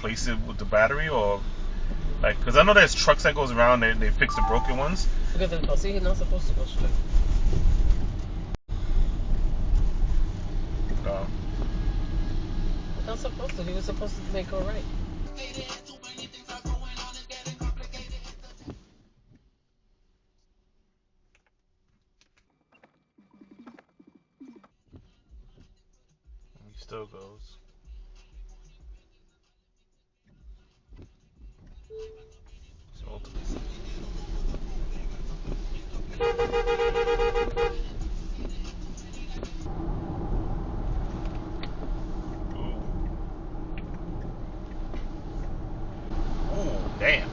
replace it with the battery, or like, because I know there's trucks that goes around, they fix the broken ones. Because he's not supposed to go straight. No. He's not supposed to. He was supposed to make it right. He still goes. So Ooh, damn.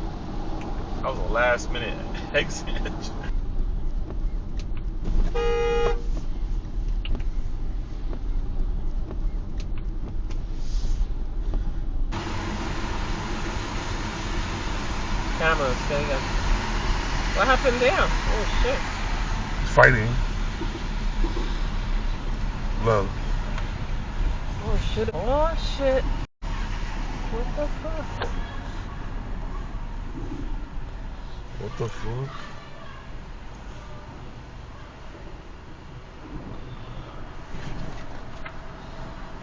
That was a last minute exit. Cameras, there you go. What happened there? Oh shit. Fighting. Love. Oh shit. Oh shit. What the fuck? What the fuck?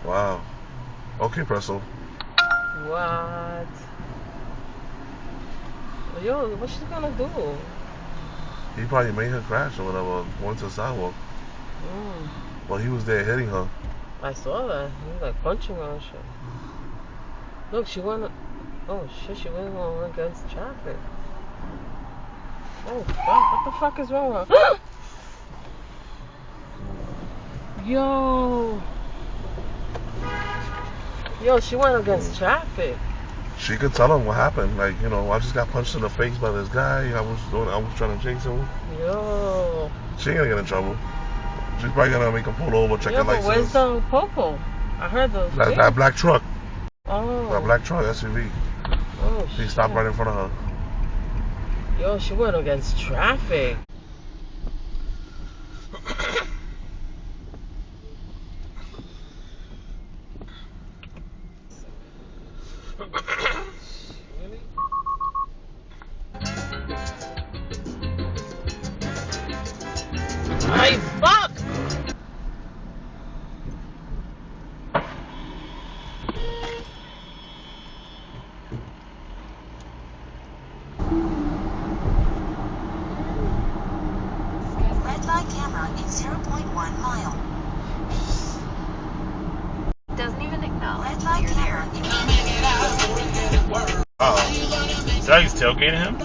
Wow. Okay, Presso. What? Yo, what's she gonna do? He probably made her crash or whatever, went to the sidewalk. Well, he was there hitting her. I saw that. He was like punching her and shit. Look, she went. Oh shit, she went on against traffic. Oh fuck, what the fuck is wrong with her? Yo. Yo, she went against traffic. She could tell him what happened. Like, you know, I just got punched in the face by this guy. I was trying to chase him. Yo. She ain't gonna get in trouble. She's probably gonna make him pull over, check the license. Where's the popo? I heard the that black truck. Oh. That black truck, SUV. Oh, he stopped right in front of her. Yo, she went against traffic. Hey, fuck! Red light camera in 0.1 mile. Doesn't even acknowledge red light camera in Uh-oh. Is that he's tailgating him?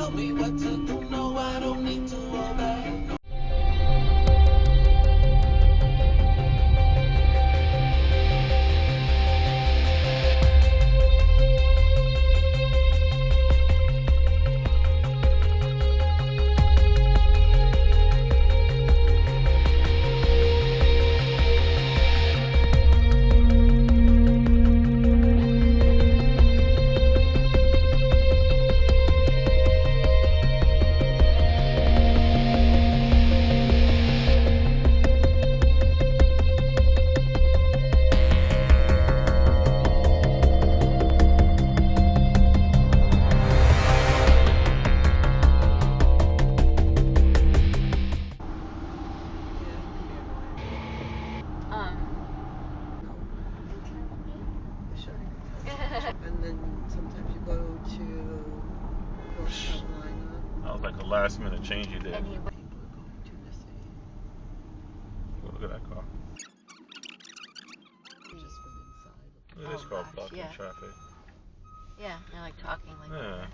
And then sometimes you go to North Carolina. That was like a last minute change you did. Look at that car. Just from inside. Look at this car blocking traffic. Yeah, they're like talking like Yeah.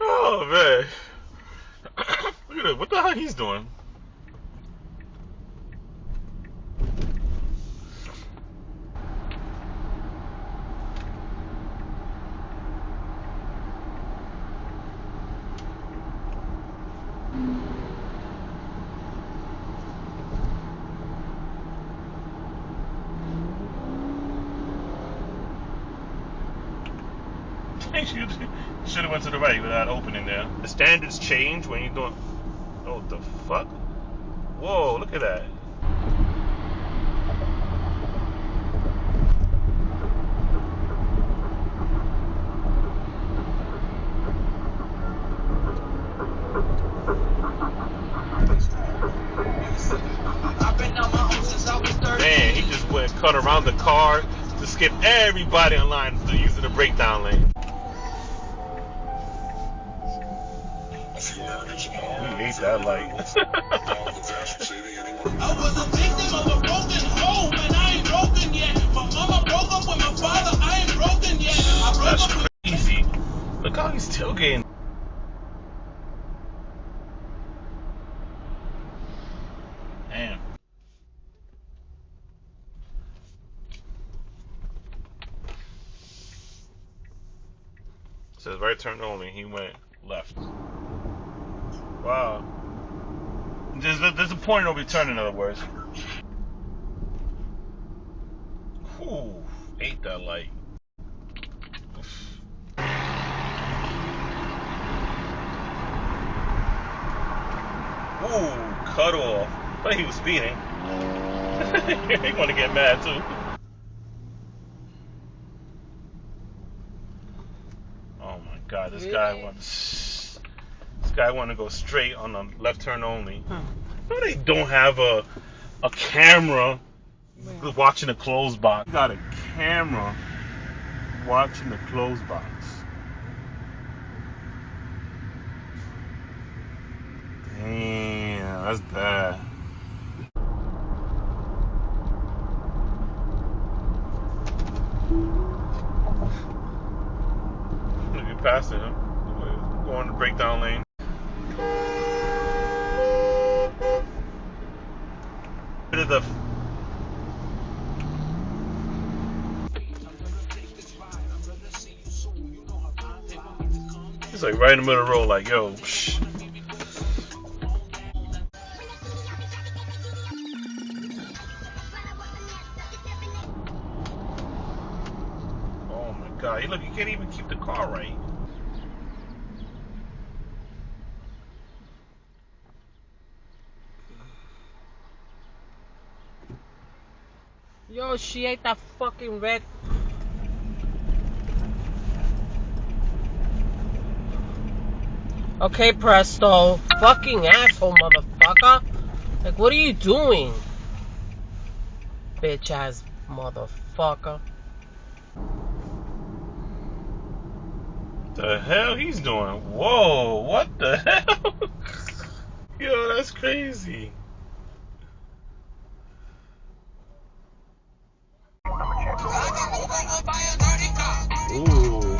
Oh man. Look at it. What the hell he's doing? You should have went to the right without opening there. The standards change when you're doing. Oh, what the fuck? Whoa, look at that. Man, he just went cut around the car to skip everybody in line to using the breakdown lane. We hate that light. I was a victim of a broken home, and I ain't broken yet. My mama broke up with my father, I ain't broken yet. I broke That's up with crazy. Look how he's tailgating. Damn. It says right turn only. He went left. Wow. There's a point of no return, in other words. Whew. Ate that light. Oof. Ooh, cut off. But he was speeding. He want to get mad too. Oh my God, this guy want to go straight on the left turn only. No, they don't have a camera watching the clothes box. You got a camera watching the clothes box. Damn, that's bad. Look, you're passing him. Going to breakdown lane. It's like right in the middle of the road, like, yo, shh. Oh my God, look, you can't even keep the car right. Yo, she ate that fucking red. Okay, Presto. Fucking asshole, motherfucker. Like, what are you doing? Bitch ass motherfucker. The hell he's doing? Whoa, what the hell? Yo, that's crazy. Ooh.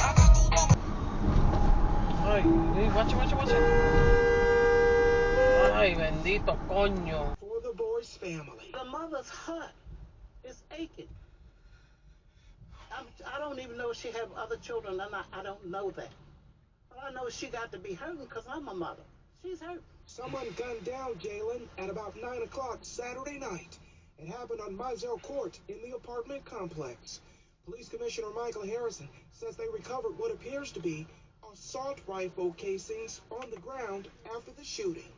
Ay, watch it. Ay, bendito coño. For the boy's family. The mother's heart is aching. I don't even know if she have other children or not. I don't know that. All I know is she got to be hurting because I'm a mother. She's hurt. Someone gunned down Jalen at about 9 o'clock Saturday night. It happened on Mizell Court in the apartment complex. Police Commissioner Michael Harrison says they recovered what appears to be assault rifle casings on the ground after the shooting.